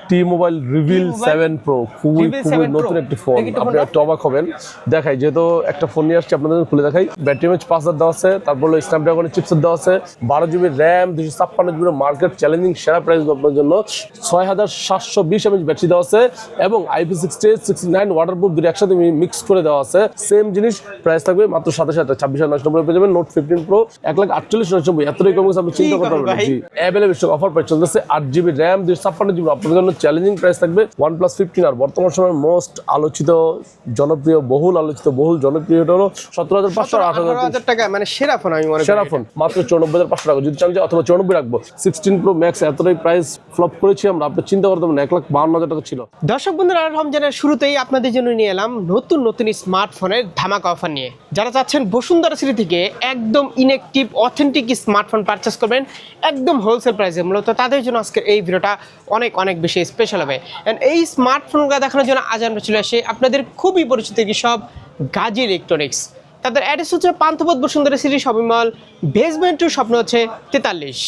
T-Mobile Reveal 7 Pro খুবই নতুন একটি ফোন, আপনি একটু অবাক হবেন। দেখাই, যেহেতু একটা ফোন নিয়ে আসছে আপনাদের খুলে দেখাই। ব্যাটারি এমএইচ 5000 দেওয়া আছে, তারপর স্ন্যাপড্রাগনের চিপসেট দেওয়া আছে, 12 GB RAM, 256 GB market challenging সেরা প্রাইস আপনার জন্য। 6720 mAh ব্যাটারি দেওয়া আছে এবং IP68 69 ওয়াটারপ্রুফ দুটো একসাথে মিক্স করে দেওয়া আছে। সেম জিনিস, প্রাইস থাকবে মাত্র 27,26,990 পেয়ে যাবেন। নোট 15 Pro 1,48,990, এতটাই কম গেছে আপনি চিন্তা করতে পারবেন। জি, অ্যাভেলেবল স্টক অফার প্রাইস চলতেছে। 8 GB RAM, 256 GB আপনাদের জন্য চ্যালেঞ্জিং প্রাইস থাকবে। OnePlus 15 আর বর্তমান সময়ের মোস্ট আলোচিত, জনপ্রিয়, বহুল জনপ্রিয় হলো 17,500 আর 18,000 টাকা, মানে সেরা ফোন। আমি মনে করি সেরা ফোন মাত্র 94,500 টাকা। যদি চান যে অথবা 94 রাখবো। 16 Pro Max এতটাই প্রাইস ফ্লপ করেছি আমরা, আপনি চিন্তা করতে পারবেন 1,52,000 টাকা ছিল। দর্শক বন্ধুরা, রমজানের শুরুতেই আপনাদের জন্য নিয়ে এলাম নতুন স্মার্টফোনের ধামাকা অফার নিয়ে। যারা চাচ্ছেন বসুন্ধরা সিটি থেকে একদম ইনঅ্যাকটিভ অথেন্টিক স্মার্টফোন পারচেস করবেন একদম হোলসেল প্রাইসে, মূলত তাদের জন্য আজকের এই ভিডিওটা অনেক বেশি স্পেশাল হবে। এন্ড এই স্মার্টফোনগুলো দেখানোর জন্য আজ আমরা চলে আসি আপনাদের খুবই পরিচিত সব গাজী ইলেকট্রনিক্স। তাদের অ্যাড্রেস হচ্ছে Panthapath Bashundhara city shopping mall, basement 2, স্বপ্ন হচ্ছে 43।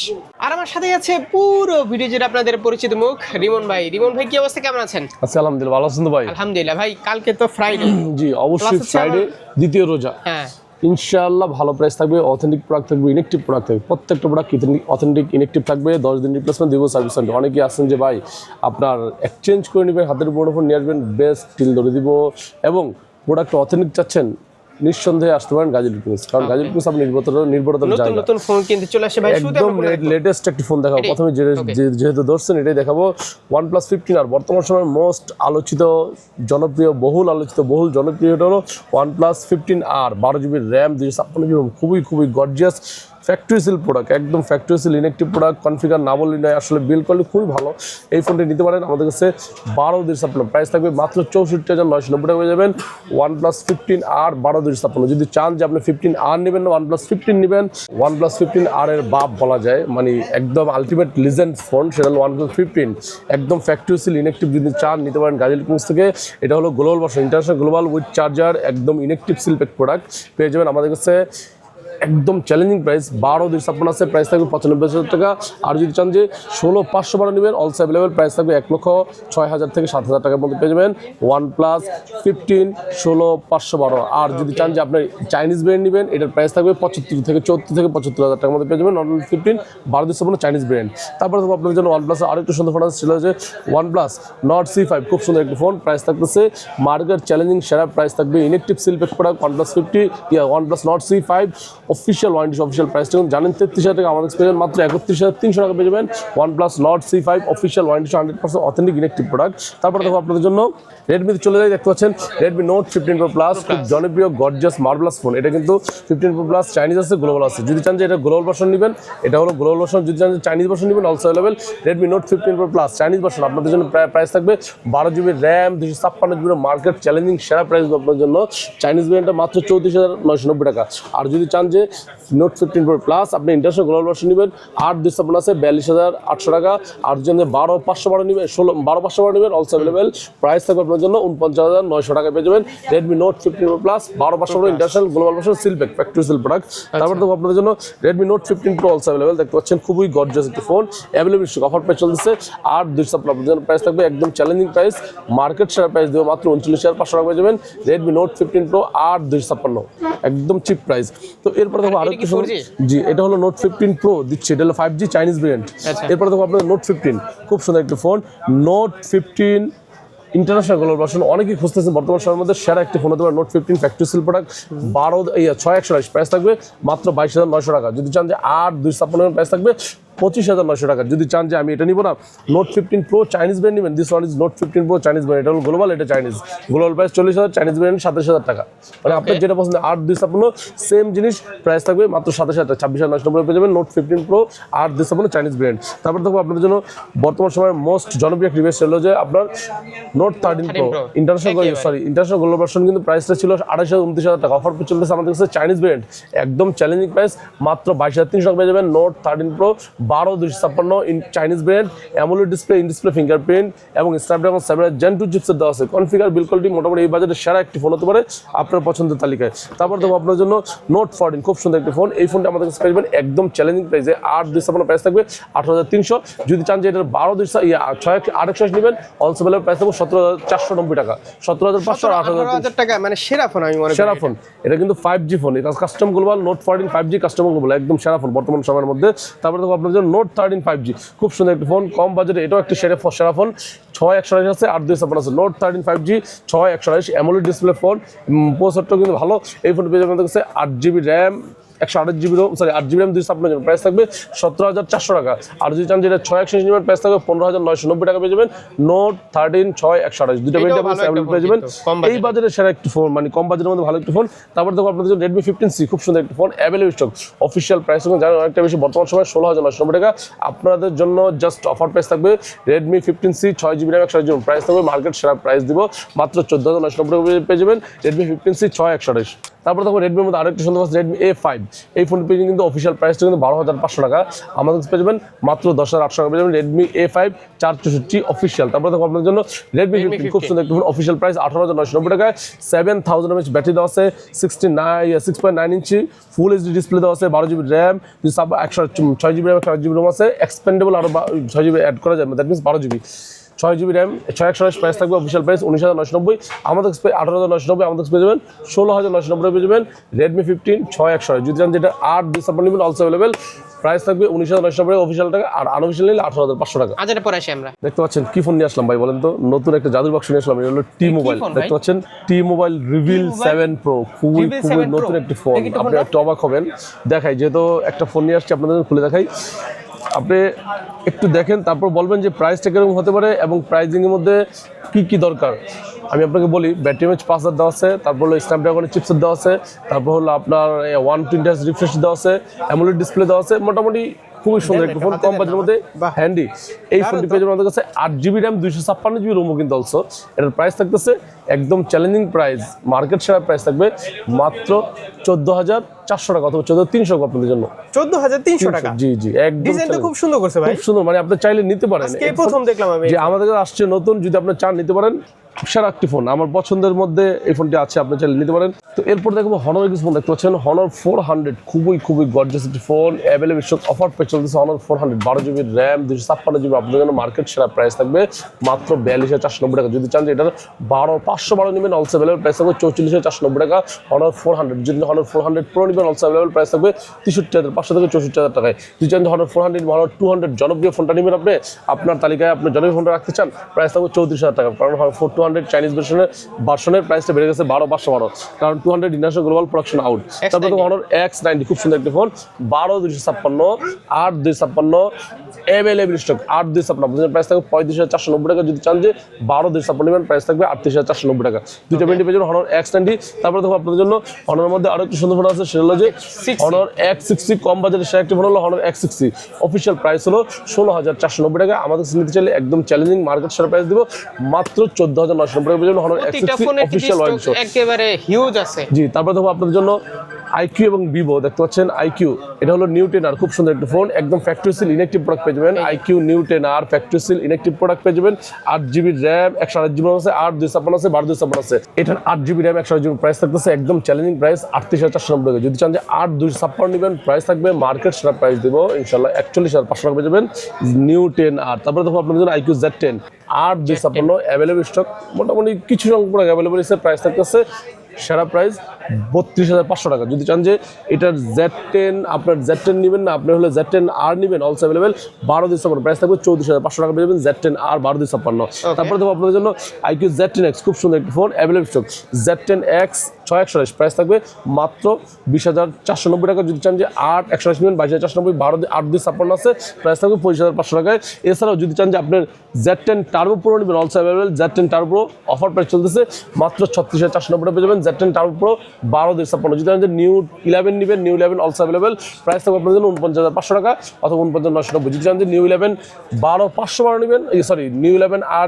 আর আমার সাথে আছে পুরো ভিডিও জুড়ে আপনাদের পরিচিত মুখ রিমন ভাই। রিমন ভাই, কি অবস্থা, কেমন আছেন? আচ্ছা, আলহামদুলিল্লাহ, ভালো আছেন তো ভাই? আলহামদুলিল্লাহ ভাই, কালকে তো ফ্রাইডে। জি অবশ্যই, ফ্রাইডে, দ্বিতীয় রোজা। হ্যাঁ, ইনশাআল্লাহ ভালো প্রাইস থাকবে, অথেন্টিক প্রোডাক্ট থাকবে, ইনঅ্যাকটিভ প্রোডাক্ট থাকবে। প্রত্যেকটা প্রোডাক্ট অথেন্টিক ইনঅ্যাকটিভ থাকবে। 10 দিন রিপ্লেসমেন্ট দিব, সার্ভিস সেন্টার। অনেকেই আছেন যে ভাই আপনার এক্সচেঞ্জ করে নেবেন, হাতের পুরোনো ফোন নিয়ে আসবেন, বেস্ট ডিল ধরে দিব এবং প্রোডাক্ট অথেন্টিক চাচ্ছেন, নিঃসন্দেহে আসতে পারেন গাজী ইলেকট্রনিক্স। কারণ গাজী ইলেকট্রনিক্স আপনি নির্ভরতার জায়গা। নতুন ফোন কিনতে চলে আসে ভাই, একদম লেটেস্ট একটি ফোন দেখাবো। প্রথমে যেহেতু ধরছেন এটাই দেখাবো। OnePlus 15 আর বর্তমান সময়ের মোস্ট আলোচিত, জনপ্রিয়, বহুল জনপ্রিয় হলো OnePlus 15 আর 12 GB RAM, 256 GB, খুবই গর্জিয়াস ফ্যাক্টরি সিল প্রোডাক্ট, একদম factory seal inactive product. Configure না বললেই নয়, আসলে বিল কোয়ালিটি খুবই ভালো। এই ফোনটি নিতে পারেন আমাদের কাছে। 12,256 প্রাইস থাকবে মাত্র 64,990 টাকা পেয়ে যাবেন। OnePlus 15 আর 12,256। যদি চান যে আপনি 15 আর নেবেন না OnePlus 15 নেবেন, OnePlus 15 আর এর বাপ বলা যায়, মানে একদম আলটিমেট লিজেন্ড ফোন, সেটা হলো OnePlus 15। একদম ফ্যাক্টরি সিল ইনঅ্যাকটিভ, যদি চান নিতে পারেন গাজী ইলেকট্রনিক্স থেকে। এটা হলো global version, international global with charger, একদম ইনঅ্যাকটিভ সিল প্যাক প্রোডাক্ট পেয়ে যাবেন আমাদের কাছে। একদম চ্যালেঞ্জিং প্রাইস। 12,256 আছে, প্রাইস থাকবে 95,000 টাকা। আর যদি চান যে 16,512 নেবেন, অলসো অ্যাভেলেবেল, প্রাইস থাকবে 1,06,000 থেকে 7,000 টাকার মধ্যে পেয়ে যাবেন। OnePlus 15 16,512। আর যদি চান যে আপনার চাইনিজ ব্র্যান্ড নেবেন, এটার প্রাইস থাকবে 75 থেকে 74,000 টাকার মধ্যে পেয়ে যাবেন। OnePlus 15 12,256 Chinese brand. তারপরে তো আপনাদের জন্য OnePlus আরেকটু সুন্দর ফোন ছিল যে OnePlus Nord C5, খুব সুন্দর একটি ফোন। প্রাইস থাকতেছে মার্কেট চ্যালেঞ্জিং সেরা প্রাইস থাকবে, inactive seal pack product. OnePlus Nord C5 official warranty, official price দেখুন, জানেন 33,000 টাকা, আমাদের পেয়ে মাত্র 31,300 টাকা পেয়ে যাবেন। OnePlus Nord C5 official warranty, 100% authentic inactive product. তারপরে দেখো আপনাদের জন্য রেডমিতে চলে যায়, দেখতে পাচ্ছেন Redmi Note 15 Pro Plus, খুব জনপ্রিয় গর্জিয়াস মার্ভেলাস ফোন। এটা কিন্তু 15 Pro Plus চাইনিজ আছে, গ্লোবাল আছে। যদি চান যে এটা গ্লোবাল ভার্সন নেবেন, এটা হলো গ্লোবাল ভার্সন। যদি চান যে চাইনিজ ভার্সন নেবেন, also available. Redmi Note 15 Pro Plus Chinese version আপনাদের জন্য প্রাইস থাকবে 12 GB RAM, 256 GB market challenging সেরা প্রাইস আপনার জন্য। চাইনিজ ভ্যারিয়েন্টটা মাত্র 34,990 টাকা। আর যদি চান যে Note 15 Pro Plus আপনি ইন্টারন্যাশনাল গ্লোবাল ভার্সন নেবেন, 8,256 আছে, 42,800 টাকা। আর যদি 12,512 নেবেন, 12,512 নেবেন, অলসো অ্যাভেলেবেল, প্রাইস থাকবে আপনার জন্য 49,900 টাকা পেয়ে যাবেন। Redmi Note 15 Pro Plus 12,512 international global version, seal pack, factory seal product. তারপর দেখো আপনাদের জন্য Redmi Note 15 Pro also available, দেখতে পাচ্ছেন খুবই গর্জিয়াস একটি ফোন। অ্যাভেলেবেল অফার প্রাইস চলতেছে। 8,256 আপনাদের জন্য প্রাইস থাকবে একদম চ্যালেঞ্জিং প্রাইস, মার্কেট সেরা প্রাইস দেবো মাত্র 39,500 টাকা পেয়ে যাবেন। Redmi Note 15 Pro 8,256 একদম চিপ প্রাইস। তো এরপর দেখো আরো কিছু, জি এটা হলো Note 15 Pro দিচ্ছে, এটা হলো 5G চাইনিজ ভেরিয়েন্ট। এরপর দেখো আপনাদের Note 15, খুব সুন্দর একটা phone. Note 15 international global version, অনেকেই খুঁজতেছেন বর্তমান সময়ের মধ্যে সেরা একটি ফোন হতে পারে Note 15 factory seal product. 6,128 price থাকবে মাত্র 22,900 টাকা। যদি চান যে 8,256 প্রাইস থাকবে 25,900 টাকা। যদি চান যে আমি এটা নিব না, Note 15 Pro চাইনিজ ব্র্যান্ড নেবেন, this one is Note 15 Pro Chinese brand. এটা হলো গ্লোবাল, এটা Chinese. Global price 40,000, Chinese brand 27,000 টাকা। মানে আপনার যেটা পছন্দ 8,256 সেম জিনিস, প্রাইস থাকবে মাত্র 27,000 টাকা। 26,990 পেয়ে যাবেন Note 15 Pro 8,256 চাইনিজ ব্র্যান্ড। তারপর দেখো আপনাদের জন্য বর্তমান সময়ের মোস্ট জনপ্রিয় একটি ডিভাইস হলো যে আপনার Note 13 Pro international global version, কিন্তু প্রাইসটা ছিল 28,000 29,000 টাকা। অফার চলতেছে আমাদের কাছে চাইনিজ ব্র্যান্ড, একদম চ্যালেঞ্জিং প্রাইস মাত্র 22,300 টাকা পেয়ে যাবেন Note 13 Pro 12256 in Chinese brand, AMOLED display, in display fingerprint এবং স্ন্যাপড্রাগন 7 জেন 2 চিপসেট দেওয়া আছে। কনফিগার বিল কোয়ালিটি মোটামুটি এই বাজেটের সেরা একটি ফোন হতে পারে আপনার পছন্দের তালিকায়। তারপর দেখো আপনার জন্য নোট 14 খুব সুন্দর একটি ফোন। এই ফোনটা আমাদের কাছে পাবেন একদম চ্যালেঞ্জিং প্রাইসে 8256 প্রাইস থাকবে 18300। যদি চান যে এটার 828 নেবেন অলসো বেলার প্রাইস থাকবে 17490 টাকা, 17500 আর 18000 টাকা, মানে সেরা ফোন আমি মনে করি। সেরা ফোন এটা কিন্তু 5G ফোন, এটা custom global note 14 5G custom global একদম সেরা ফোন বর্তমান সময়ের মধ্যে। তারপরে দেখো আপনার জন্য নোট 13 5G খুব সুন্দর একটি ফোন, কম বাজেটে এটাও একটি সেরা ফোন। 6128 আছে, 8256 আছে। Note 13 5G 6128 AMOLED display phone, প্রসেসরটা কিন্তু ভালো। এই ফোন পেয়ে যাবেন 8GB RAM 128GB ROM, 8GB RAM 256 price থাকবে 17400 টাকা। আর যদি চান যেটা 661 নেবেন প্রাইস থাকবে 15990 টাকা পেয়ে যাবেন। নোট 13 6128 দুটো ভেরিয়েন্ট আপনি অ্যাভেলেবল পেয়ে যাবেন এই বাজারে সেরা একটি ফোন, মানে কম বাজেটের মধ্যে ভালো একটি ফোন। তারপর দেখো আপনাদের জন্য Redmi 15C খুব সুন্দর একটি phone, available stock, official price জানেন অনেকটা বেশি, বর্তমান সময় 16990 টাকা। আপনাদের জন্য জাস্ট অফার প্রাইস থাকবে Redmi 15C 6GB RAM 128GB price থাকবে মার্কেট সেরা প্রাইস দিব মাত্র 14990 টাকা পেয়ে যাবেন Redmi 15C 6128। তারপর দেখো রেডমির মধ্যে আরেকটি সুন্দর আছে Redmi A5, এই ফোন পেয়ে কিন্তু অফিশিয়াল প্রাইসটা কিন্তু 12500 টাকা, আমাদের পেয়ে যাবেন মাত্র 10800 টাকা পেয়ে যাবেন Redmi A5 464 অফিশিয়াল। তারপর দেখো আপনাদের জন্য Redmi 15 খুব সুন্দর একটি ফোন, অফিশিয়াল প্রাইস 18990 টাকায়, 7000 mAh ব্যাটারি দেওয়া আছে, 6.9 ইঞ্চি ফুল এইচডি ডিসপ্লে দেওয়া আছে, 12GB RAM, 106GB RAM 128GB ROM আছে, এক্সপেন্ডেবল আরো 6GB অ্যাড করা যায়, that means 12GB, 6GB RAM 6128 price থাকবে, অফিশিয়াল প্রাইস 19990, আমাদের 18990, আমাদের পেয়ে যাবেন 16990 পেয়ে যাবেন Redmi 15 6128। যদি চান যেটা 8 নেবেন অলসো অ্যাভেলেবেল, প্রাইস থাকবে 19990 অফিশিয়াল টাকা, আর আনঅফিশিয়াল নিলে 18500 টাকা। আচ্ছা পরে আসি আমরা। দেখতে পাচ্ছেন কি ফোন নিয়ে আসলাম ভাই বলেন তো, নতুন একটা জাদুর বাক্স নিয়ে আসলাম, এটা হলো T-Mobile। দেখতে পাচ্ছেন T-Mobile Reveal 7 Pro, খুবই নতুন একটি ফোন, আপনি একটু অবাক হবেন। দেখাই যেহেতু একটা ফোন নিয়ে আসছি আপনাদের খুলে দেখাই, আপনি একটু দেখেন তারপর বলবেন যে প্রাইসটা কিরকম হতে পারে এবং প্রাইজিংয়ের মধ্যে কি কি দরকার। আমি আপনাকে বলি ব্যাটারি এমএএইচ 5000 দেওয়া আছে, তারপর হলো স্ন্যাপড্রাগনের চিপসেট দেওয়া আছে, তারপর হলো আপনার 120Hz রিফ্রেশ দেওয়া আছে, অ্যামোলেড ডিসপ্লে দেওয়া আছে, মোটামুটি খুবই সুন্দর একটি ফোন, কম বাজেটের মধ্যে হ্যান্ডি। এই ফোনটি পেয়ে যাবেন আমাদের কাছে 8GB RAM 256GB ROM কিন্তু অলসো। এটার প্রাইস থাকতেছে একদম চ্যালেঞ্জিং প্রাইস, মার্কেট সেরা প্রাইস থাকবে মাত্র 14400 টাকা অথবা 14300 টাকা আপনাদের জন্য। 14300 টাকা? জি জি, একদম ডিজাইনটা খুব সুন্দর করছে ভাই, খুব সুন্দর, মানে আপনি চাইলে নিতে পারেন। আজকে প্রথম দেখলাম আমি যে আমাদের কাছে আসছে নতুন, যদি আপনি চান নিতে পারেন, সেরা একটি ফোন, আমার পছন্দের মধ্যে এই ফোনটি আছে, আপনি চাইলে নিতে পারেন। তো এরপর দেখবো হনরের কিছু ফোন দেখতে পাচ্ছেন, Honor 400 খুবই গর্জিয়াস একটি ফোন, অ্যাভেলেবল স্টক, অফার পেয়ে চলতেছে Honor 400 12GB র্যাম 256GB, আপনাদের জন্য মার্কেট সেরা প্রাইস থাকবে মাত্র 42490 টাকা। যদি চান যে এটার 512 নেবেন অলসো অ্যাভেলেবল প্রাইস থাকবে 44490 টাকা Honor 400। যদি Honor 400 Pro নেবেন অলসো অ্যাভেলেবল প্রাইস থাকবে 63500 থেকে 64000 টাকায়। যদি চান যে Honor 400 Honor 200 জনপ্রিয় ফোনটা নেবেন, আপনি আপনার তালিকায় আপনার জনপ্রিয় ফোনটা রাখতে চান, প্রাইস থাকবে 34000 টাকা, কারণ Honor 200 চাইনিজ ভার্সনের প্রাইসটা বেড়ে গেছে 12512, কারণ 200 ইন্টারন্যাশনাল গ্লোবাল প্রোডাকশন আউট। তারপরে তো Honor X90 খুব সুন্দর একটি ফোন, 12256 8256 অ্যাভেলেবল স্টক, 8256 আপনাদের প্রাইস থাকবে 35490 টাকা। যদি চান যে 12256 নেবেন প্রাইস থাকবে 38490 টাকা। দুইটা ভেরিয়েন্ট পেয়ে যাবেন Honor X90। তারপরে দেখো আপনাদের জন্য Honor মধ্যে আরো একটি সুন্দর ফোন আছে, সেটা হলো যে Honor X60, কম বাজেটের সেরা একটি ফোন হলো Honor X60, অফিশিয়াল প্রাইস হলো 16490 টাকা। আমাদের কাছে নিতে চাইলে একদম চ্যালেঞ্জিং মার্কেট সেরা প্রাইস দিব মাত্র 14990 টাকা পেয়ে যাবেন Honor X60 অফিশিয়াল ওয়ারেন্টি সহ, একেবারে হিউজ আছে। জি। তারপরে দেখো আপনাদের জন্য IQ এবং Vivo, দেখতে পাচ্ছেন IQ, এটা হলো নিউ 10R, খুব সুন্দর একটা ফোন, একদম ফ্যাক্টরি সিল ইনঅ্যাকটিভ প্রোডাক্ট পেয়ে যাবেন। IQ new 10R factory seal inactive product পেয়ে যাবেন, 8GB র্যাম 128GB আছে, 8256 আছে, 12256 আছে। এটার 8GB র্যাম 128GB প্রাইস থাকতেছে একদম চ্যালেঞ্জিং প্রাইস 38490 টাকা। যদি চান যে 8256 নেবেন প্রাইস থাকবে মার্কেট সেরা প্রাইস দেবো ইনশাআল্লাহ 41500 টাকা পেয়ে যাবেন নিউ 10R। তারপরে দেখো আপনাদের জন্য IQ Z10 8256 অ্যাভেলেবল স্টক, মোটামুটি কিছু সংখ্যক প্রোডাক্ট অ্যাভেলেবল আছে, প্রাইস থাকতেছে সেরা প্রাইস 32500 টাকা। যদি চান যে এটার Z10 আপনার Z10 নেবেন না, আপনি হলে Z10R নেবেন অলসো অ্যাভেলেবল 12256 প্রাইস থাকবে 34500 টাকা পেয়ে যাবেন Z10R 12256। তারপরে দেখো আপনাদের জন্য IQ Z10X খুব সুন্দর একটি phone, available stock, Z10X 6128 price থাকবে মাত্র 20490 টাকা। যদি চান যে 8128 নেবেন 22490, 8256 আছে, প্রাইস থাকবে 25500 টাকায়। এছাড়াও যদি চান যে আপনার Z10 Turbo Pro নেবেন also available, Z10 Turbo Pro offer price চলতেছে মাত্র 36490 টাকা পেয়ে যাবেন Z10 Turbo Pro 12,256 যদি আমাদের নিউ 11 নেবেন, নিউ 11 অলসো অ্যাভেলেবেল, প্রাইস থাকবে আপনাদের জন্য 49,500 টাকা অথবা 49,990। যদি আমাদের নিউ 11 512 নেবেন, সরি নিউ 11 আর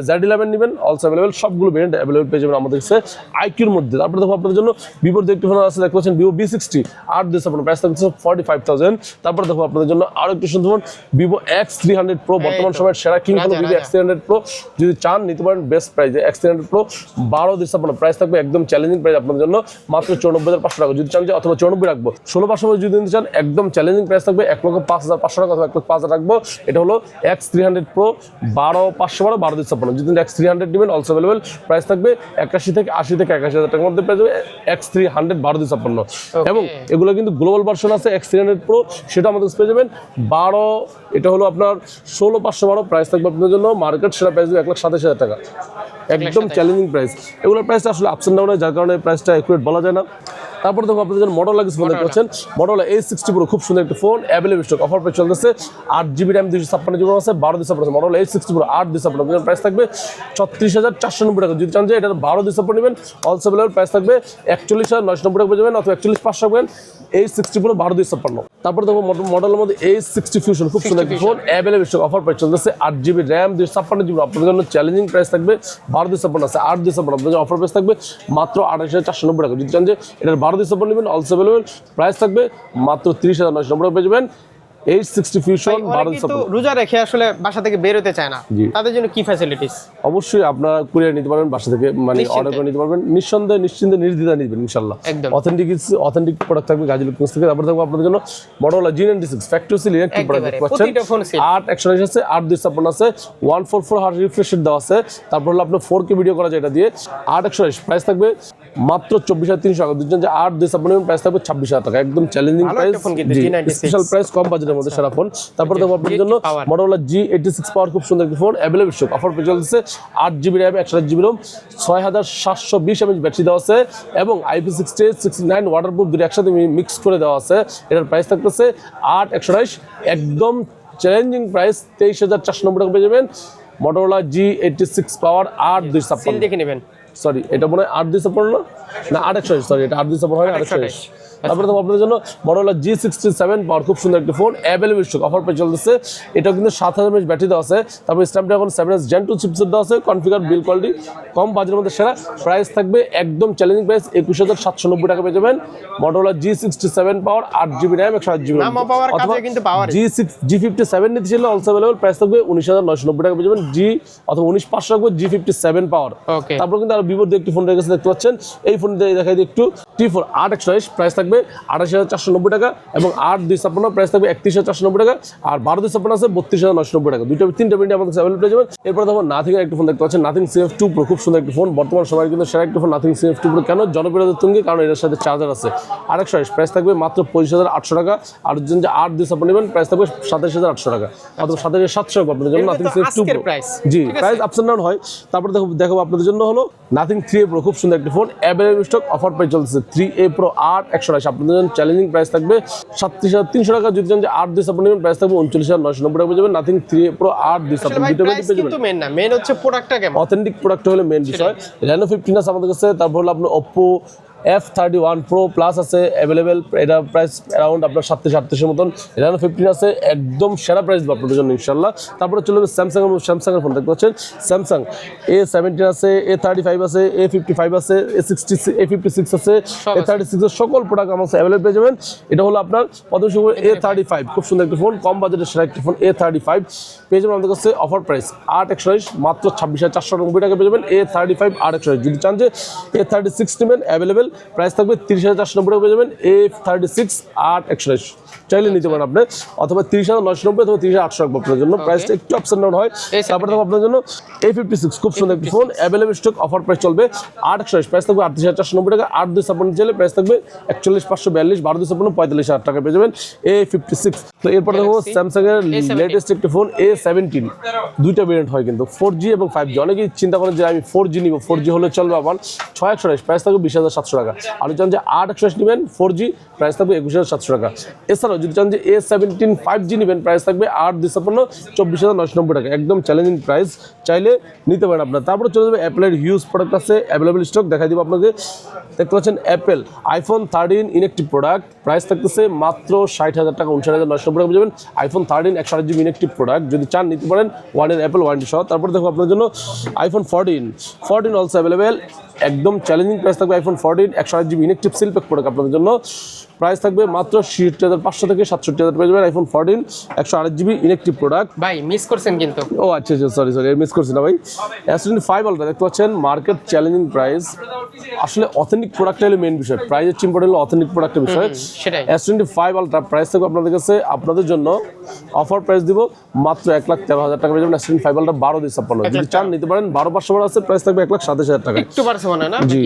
Z11 নেবেন অলসো অ্যাভেলেবেল, সবগুলো ভেরিয়েন্ট অ্যাভেলেবেল পেয়ে যাবেন আমাদের কাছে আইকিউর মধ্যে। তারপরে দেখো আপনাদের জন্য ভিভোর যে একটি ফোন আছে দেখতে পাচ্ছেন ভিভো V60 8,256, প্রাইস থাকছে 45,000। তারপরে দেখো আপনাদের জন্য আরো একটি সুন্দর ফোন ভিভো X300 Pro, বর্তমান সময়ের সেরা king phone Vivo X300 Pro, যদি চান নিতে পারেন বেস্ট প্রাইসে। X300 Pro 12,256, প্রাইস থাকবে একদম চ্যালেঞ্জিং প্রাইস আপনাদের জন্য মাত্র 54,500 টাকা যদি চান যে, অথবা 94 রাখবো। 16,500 যদি নিতে চান একদম চ্যালেঞ্জিং প্রাইস থাকবে 1,05,500 টাকা অথবা 1,05,000 রাখবো। এটা হলো X300 Pro 12,512 12,256। যদি X300 নেবেন অলসো অ্যাভেলেবেল, প্রাইস থাকবে 81 থেকে 80 থেকে 81,000 টাকার মধ্যে পেয়ে যাবে X300 12,256। এবং এগুলো কিন্তু গ্লোবাল ভার্সন আছে X300 Pro, সেটা আমাদের পেয়ে যাবেন 12, এটা হলো আপনার 16,512, প্রাইস থাকবে আপনাদের জন্য মার্কেট সেরা প্রাইস 1,27,000 টাকা, একদম চ্যালেঞ্জিং প্রাইস। এগুলোর প্রাইসটা আসলে আপস এন্ড ডাউন হয়, যার কারণে প্রাইসটা অ্যাকুরেট বলা যায় না। তারপর দেখো আপনাদের জন্য Motorola ফোন দেখতে পাচ্ছেন, Motorola A60 Pro, খুব সুন্দর একটা phone, available stock, offer price চলতেছে 8GB RAM 256GB আছে 12,256। Motorola A60 Pro 8,256, প্রাইস থাকবে 34,490 টাকা। যদি চান যে এটা 12,256 নেবেন অলসো অ্যাভেলেবল, প্রাইস থাকবে 41,990 টাকা পেয়ে যাবেন অথবা 41,500 পাবেন A60 Pro 12,256। তারপর দেখো Motorola মধ্যে A60 Fusion, খুব সুন্দর একটা phone, available stock, offer price চলতেছে 8GB RAM 256GB, আপনাদের জন্য চ্যালেঞ্জিং প্রাইস থাকবে 12,256 আছে 8,256, আপনাদের জন্য অফার প্রাইস থাকবে মাত্র 28,490 টাকা। যদি চান যে এটার 12,256 নেবেন অলসো অ্যাভেলেবল, প্রাইস থাকবে মাত্র 30,990 টাকা পেয়ে যাবেন A60 Fusion 12,256। রোজা রেখে আসলে বাসা থেকে বের হতে চায় না, তাদের জন্য কি ফ্যাসিলিটিস? অবশ্যই আপনারা কুরিয়ার নিতে পারবেন, বাসা থেকে মানে অর্ডার করে নিতে পারবেন, নিঃসন্দেহে নিশ্চিন্তে নির্দ্বিধায় নিবেন ইনশাআল্লাহ। অথেন্টিক প্রোডাক্ট থাকবে গাজী ইলেকট্রনিক্স থেকে। তারপর থাকবে আপনাদের জন্য Motorola G96 factory seal electric product দেখতে পাচ্ছেন, 8,128 আছে 8,256 আছে 144 হার্জ রিফ্রেশ রেট দেওয়া আছে। তারপর হলো আপনার 4K ভিডিও করা যায় এটা দিয়ে, 8,128, প্রাইস থাকবে মাত্র 24,300 টাকা। দুজন যে 8,256 প্রাইস থাকবে 26,000 টাকা, একদম চ্যালেঞ্জিং প্রাইস, স্পেশাল প্রাইস, কম বাজেটের মধ্যে সেরা ফোন। তারপর দেখো আপনাদের জন্য Motorola G86 পাওয়ার, খুব সুন্দর একটি ফোন, অ্যাভেলেবল স্টক, অফার পেয়ে চলতেছে 8GB RAM 128GB ROM 6,720 mAh battery দেওয়া আছে এবং IP68 69 ওয়াটারপ্রুফ দুটো একসাথে মিক্স করে দেওয়া আছে। এটার প্রাইস থাকতেছে 8,128, একদম চ্যালেঞ্জিং প্রাইস 23,490 টাকা পেয়ে যাবেন Motorola G86 পাওয়ার 8,256 দেখে নেবেন। সরি এটা মনে হয় 8,256 না 8,128, সরি এটা 8,256 হয় না 8,128। তারপরে তো আপনাদের জন্য Motorola G67 পাওয়ার, খুব সুন্দর একটা ফোন, অ্যাভেলেবল স্টক, অফার পেয়ে চলতেছে। এটাও কিন্তু 7,000 mAh ব্যাটারি দেওয়া আছে, তারপর Snapdragon 7S Gen 2 চিপসেট দেওয়া আছে, কনফিগার, বিল কোয়ালিটি, কম বাজেটের মধ্যে সেরা, প্রাইস থাকবে একদম চ্যালেঞ্জিং প্রাইস 21,790 টাকা পেয়ে যাবেন Motorola G67 পাওয়ার 8GB RAM 128GB ROM অথবা G57 নিতে চাইলে অলসো অ্যাভেলেবল, প্রাইস থাকবে 19,990 টাকা পেয়ে যাবেন অথবা 19,500 রাখবো G57 পাওয়ার। তারপর কিন্তু আর ভিভোর একটি ফোন রেখেছে দেখতে পাচ্ছেন, এই ফোন দিয়ে দেখাই দিই একটু, T4 8,128, প্রাইস থাকবে 28,490 টাকা এবং 8,256 প্রাইস থাকবে 31,490 টাকা আর 12,256 আছে 32,990 টাকা। তিনটা ভেরিয়েন্ট আমাদের অ্যাভেলেবল পেয়ে যাবেন। এরপর দেখো নাথিং এর একটা ফোন দেখতে পাচ্ছেন, নাথিং CF2 Pro, খুব সুন্দর একটা ফোন, বর্তমান সময়ের কিন্তু সেরা একটা ফোন নাথিং CF2 Pro। কেন জনপ্রিয়তার তুঙ্গে? কারণ এর সাথে চার্জার আছে। 8,128, প্রাইস থাকবে মাত্র 25,800 টাকা আর যদি 8,256 নেবেন প্রাইস থাকবে 27,800 টাকা অথবা 27,700 টাকা আপনাদের জন্য নাথিং CF2 Pro। জি, প্রাইস আপস এন্ড ডাউন হয়। তারপর দেখো আপনাদের জন্য হলো নাথিং 3A Pro, খুব সুন্দর একটা phone, available stock, offer price চলতেছে 3A Pro 8,128, আপনাদের জন্য চ্যালেঞ্জিং প্রাইস থাকবে 37,300 টাকা। যদি চান যে 8,256 নেবেন প্রাইস থাকবে 39,990 টাকা পেয়ে যাবেন নাথিং 3A Pro 8,256। দুটো পেয়ে যাবেন, কিন্তু মেন না, মেন হচ্ছে প্রোডাক্টটা কেমন, অথেন্টিক প্রোডাক্ট হলে মেন বিষয়। Reno 15 আছে আমাদের কাছে, তারপর হলো আপনার Oppo F31 Pro Plus আছে অ্যাভেলেবেল, এটা প্রাইস অ্যারাউন্ড আপনার 7,800 মতন। Reno 15 আছে, একদম সেরা প্রাইস দেবো আপনাদের জন্য ইনশাল্লাহ। তারপরে চলে যাবে স্যামসাং এর ফোন দেখতে পাচ্ছেন, স্যামসাং A17 আছে, A35 আছে, A55 আছে, A56 আছে, A36 এর সকল প্রোডাক্ট আমার অ্যাভেলেবল পেয়ে যাবেন। এটা হলো আপনার প্রথম সময় A35, খুব সুন্দর একটা ফোন, কম বাজেটের সেরা একটা ফোন, A35 পেয়ে যাবেন আমাদের কাছে অফার প্রাইস 8,128, মাত্র 26,490 টাকা পেয়ে যাবেন A35 8,128। যদি চান যে A36 নেবেন অ্যাভেলেবেল, প্রাইস থাকবে 30,490 টাকা পেয়ে যাবেন A36 8,128, চাইলে নিতে পারেন আপনি, অথবা 30,990 অথবা 30,800 রাখবো আপনার জন্য, প্রাইসটা একটু আপস এন্ড ডাউন হয়। তারপরে থাকবে আপনার জন্য A56, খুব সুন্দর একটা phone, available stock, offer price চলবে 8,128, প্রাইস থাকবে 38,490 টাকা। 8,256 চাইলে প্রাইস থাকবে 41,542, 12,256 45,000 টাকা পেয়ে যাবেন A56। তো এরপর দেখো Galaxy স্যামসাং এর A17 লেটেস্ট একটি ফোন A17, দুইটা ভেরিয়েন্ট হয় কিন্তু 4G এবং 5G। অনেকেই চিন্তা করেন যে আমি 4G নিব, 4G হলে চলবে, আমার 6128 প্রাইস থাকবে 20,700 টাকা। আর যদি চান যে 8/128 নেবেন 4G প্রাইস থাকবে 21,700 টাকা। এছাড়াও যদি চান যে A17 5G নেবেন প্রাইস থাকবে 8/256 24,990 টাকা। একদম চ্যালেঞ্জিং প্রাইস, চাইলে নিতে পারেন আপনার। তারপরে চলে যাবে অ্যাপেলের হিউজ প্রোডাক্ট আছে, অ্যাভেলেবল স্টক দেখাই দিব আপনাকে। দেখতে পাচ্ছেন Apple iPhone 13 inactive product, price থাকতেছে মাত্র 60,000 টাকা, 59,990 টাকা যাবেন। আইফোন 13 128GB ইনএক্টিভ প্রোডাক্ট, যদি চান নিতে পারেন, 1 ইয়ার অ্যাপেল ওয়ারেন্টি সহ। তারপর দেখো আপনার জন্য আইফোন 14 অলসো অ্যাভেলেবেল, একদম চ্যালেঞ্জিং প্রাইস থাকবে। IPhone 14 128GB inactive seal pack product আপনাদের জন্য, প্রাইস থাকবে মাত্র 67,500 থেকে 67,000 পেয়ে যাবেন। IPhone 14 128GB inactive product. ভাই মিস করছেন কিন্তু। ও আচ্ছা সরি মিস করছি না ভাই। S25 আলট্রা দেখতে পাচ্ছেন, মার্কেট চ্যালেঞ্জিং প্রাইস। আসলে অথেন্টিক প্রোডাক্টটা হলো মেইন বিষয়, প্রাইসের চিম্পট হলো অথেন্টিক প্রোডাক্টের বিষয়। সেটাই। S25 আলট্রা প্রাইস থাকবে আপনাদের কাছে, আপনাদের জন্য অফার প্রাইস দিব মাত্র 1,13,000 টাকা পেয়ে যাবেন। S25 আলট্রা 12/56, যদি চান নিতে পারেন। 12/500 আছে, প্রাইস থাকবে 1,27,000 টাকা। একটু বাড়ছে মনে হয় না? জি।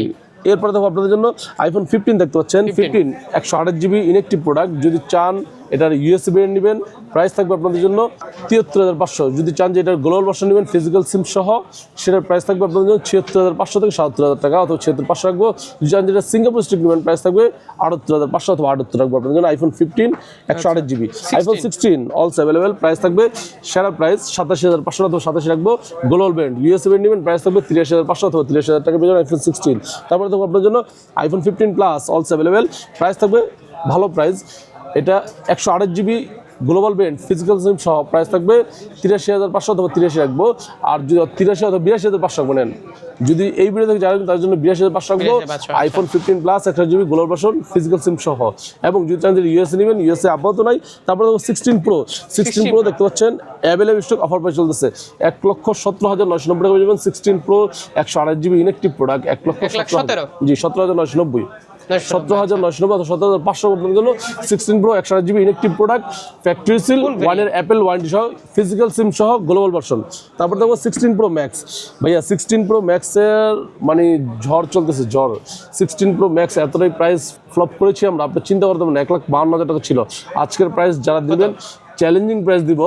এরপরে দেখো আপনাদের জন্য আইফোন 15 দেখতে পাচ্ছেন, 15 128GB ইনএক্টিভ প্রোডাক্ট, যদি চান এটার ইউএসবি ভেরিয়েন্ট নেবেন প্রাইস থাকবে আপনাদের জন্য 73,500। যদি চান যে এটার গ্লোবাল ভার্সন নেবেন ফিজিক্যাল সিম সহ, সেটার প্রাইস থাকবে আপনাদের জন্য 76,500 থেকে 77,000 টাকা, অথবা 76,500 রাখবো। যদি চান যেটা সিঙ্গাপুর স্টিক নেবেন প্রাইস থাকবে 78,500 অথবা 78 রাখবো আপনাদের জন্য। IPhone 15 128GB। IPhone 16 also available, price থাকবে সেরা প্রাইস 87,500 অথবা 87 রাখবো। গ্লোবাল ব্র্যান্ড ইউএসবি ভেরিয়েন্ট নেবেন প্রাইস থাকবে 83,500 অথবা 83,000 টাকা পেয়ে যাবেন আইফোন 16। তারপরে দেখো আপনার জন্য iPhone 15 plus also available, price থাকবে ভালো প্রাইস। এটা 128GB গ্লোবাল ব্র্যান্ড ফিজিক্যাল সিম সহ, প্রাইস থাকবে 83,500 অথবা 83 রাখবো। আর যদি 83 অথবা 82,500 রাখবো নেন, যদি এই ভিডিও থেকে জানেন তার জন্য 82,500 রাখবো। IPhone 15 plus 128GB global version physical সিম সহ। এবং যদি চান যে ইউএসএ নেবেন, ইউএসএ আপাতত নাই। তারপরে 16 প্রো দেখতে পাচ্ছেন অ্যাভেলেবল স্টক, অফার প্রাইস চলতেছে 1,17,990 টাকা পেয়ে যাবেন। 16 প্রো 128GB ইনএক্টিভ প্রোডাক্ট 1,17,000, জি 17,990, 17,990 অথবা 17,500 আপনাদের জন্য। 16 pro 128GB inactive product, factory seal, 1 ইয়ার অ্যাপেল ওয়ারেন্টি সহ, ফিজিক্যাল সিম সহ, গ্লোবাল ভার্সন। তারপর দেখো 16 প্রো ম্যাক্স, ভাইয়া 16 প্রো ম্যাক্সের মানে ঝড় চলতেছে, ঝড়। 16 প্রো ম্যাক্স এতটাই প্রাইস ফ্লপ করেছি আমরা, আপনি চিন্তা করতে পারেন 1,52,000 টাকা ছিল। আজকের প্রাইস যারা দিবেন চ্যালেঞ্জিং প্রাইস দিব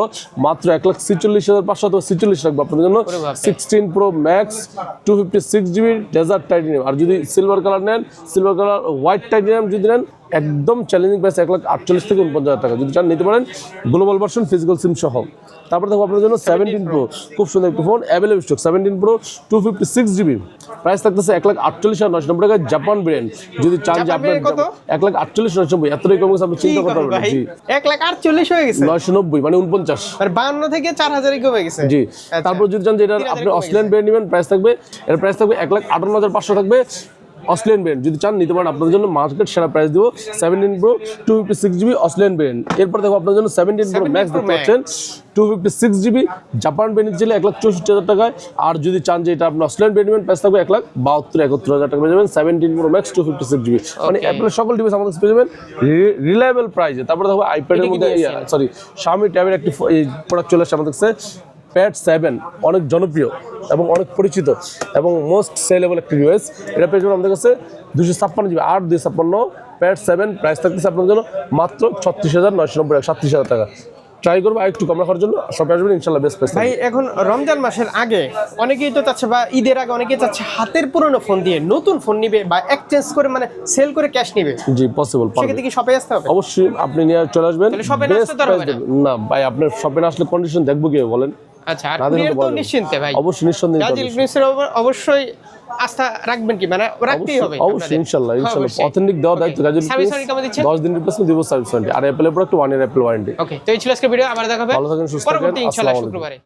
মাত্র 1,46,500 অথবা 46 রাখবো আপনাদের জন্য। 16 Pro Max 256GB desert titanium. আর যদি সিলভার কালার নেন, সিলভার কালার হোয়াইট টাইটেনিয়াম যদি নেন, একদম চ্যালেঞ্জিং প্রাইস 1,48,000 থেকে 49,000 টাকা, যদি চান নিতে পারেন গ্লোবাল ভার্সন ফিজিক্যাল সিম সহ। তারপর দেখো আপনাদের জন্য 17 প্রো, খুব সুন্দর একটি phone available stock. 17 pro 256GB, price থাকতেছে 1,48,990 টাকা, জাপান ব্র্যান্ড। যদি চান যে আপনার 1,48,990, এতটাই কম গেছে আপনি চিন্তা করতে পারবেন। জি 1,48,000 হয়ে গেছে, 990 মানে 49, আর 52 থেকে 4,000 কমে গেছে। জি। তারপর যদি চান যে এটা আপনি অস্ট্রেলিয়ান ব্র্যান্ড নেবেন, প্রাইস থাকবে, এর প্রাইস থাকবে 1,58,500 থাকবে অস্ট্রেলিয়ান ব্র্যান্ড। যদি চান নিতে পারেন, আপনাদের জন্য মার্কেট সেরা প্রাইস দিব 17 প্রো 256GB অস্ট্রেলিয়ান ব্র্যান্ড। এরপর দেখো আপনাদের জন্য 17 প্রো ম্যাক্স দেখতে পাচ্ছেন 256GB জাপান ব্র্যান্ড ছিল 1,64,000 টাকায়। আর যদি চান যে এটা আপনি অস্ট্রেলিয়ান ব্র্যান্ড নেবেন, প্রাইস থাকবে 1,72,71,000 টাকা পেয়ে যাবেন। 17 প্রো ম্যাক্স 256GB, মানে অ্যাপলের সকল ডিভাইস আমাদের কাছে পেয়ে যাবেন রিলায়েবল প্রাইসে। তারপরে দেখো আইপ্যাডের মধ্যে Xiaomi ট্যাবের একটি প্রোডাক্ট চলে আসছে আমাদের কাছে, প্যাড 7, অনেক জনপ্রিয় এবং অনেক পরিচিত এবং মোস্ট সেলেবল একটি ডিভাইস। এটা পেয়ে যাবেন আমাদের কাছে 256GB 8/256 প্যাড 7, প্রাইস থাকতেছে আপনার জন্য মাত্র 36,990 টাকা, 37,000 টাকা। ট্রাই করবো আর একটু কম রাখার জন্য, সবাই আসবেন ইনশাল্লাহ বেস্ট প্রাইস। ভাই এখন রমজান মাসের আগে অনেকেই তো চাচ্ছে, বা ঈদের আগে অনেকেই চাচ্ছে হাতের পুরনো ফোন দিয়ে নতুন ফোন নিবে বা এক্সচেঞ্জ করে, মানে সেল করে ক্যাশ নিবে। জি পসিবল, সেক্ষেত্রে কি শপে আসতে হবে? অবশ্যই আপনি নিয়ে চলে আসবেন। শপে আসতে তো হবে না ভাই, আপনার শপে না আসলে কন্ডিশন দেখবো কি বলেন। আচ্ছা, আর কুরিয়ার তো নিশ্চিন্তে ভাই, অবশ্যই নিঃসন্দেহে গাজী ইলেকট্রনিক্সের অবশ্যই আস্থা রাখবেন, কি মানে রাখতেই হবে অবশ্যই। ইনশাআল্লাহ অথেন্টিক দেওয়া দায়িত্ব গাজী ইলেকট্রনিক্স। 10 দিন রিপ্লেসমেন্ট দিব, সার্ভিস ওয়ারেন্টি, আর অ্যাপেল প্রোডাক্ট 1 ইয়ার অ্যাপেল ওয়ারেন্টি। ওকে, তো এই ছিল আজকের ভিডিও, আবার দেখা হবে ভালো থাকেন, সুস্থ থাকেন, পরবর্তী ইনশাআল্লাহ আসসালামু আলাইকুম। শুক্রবারে।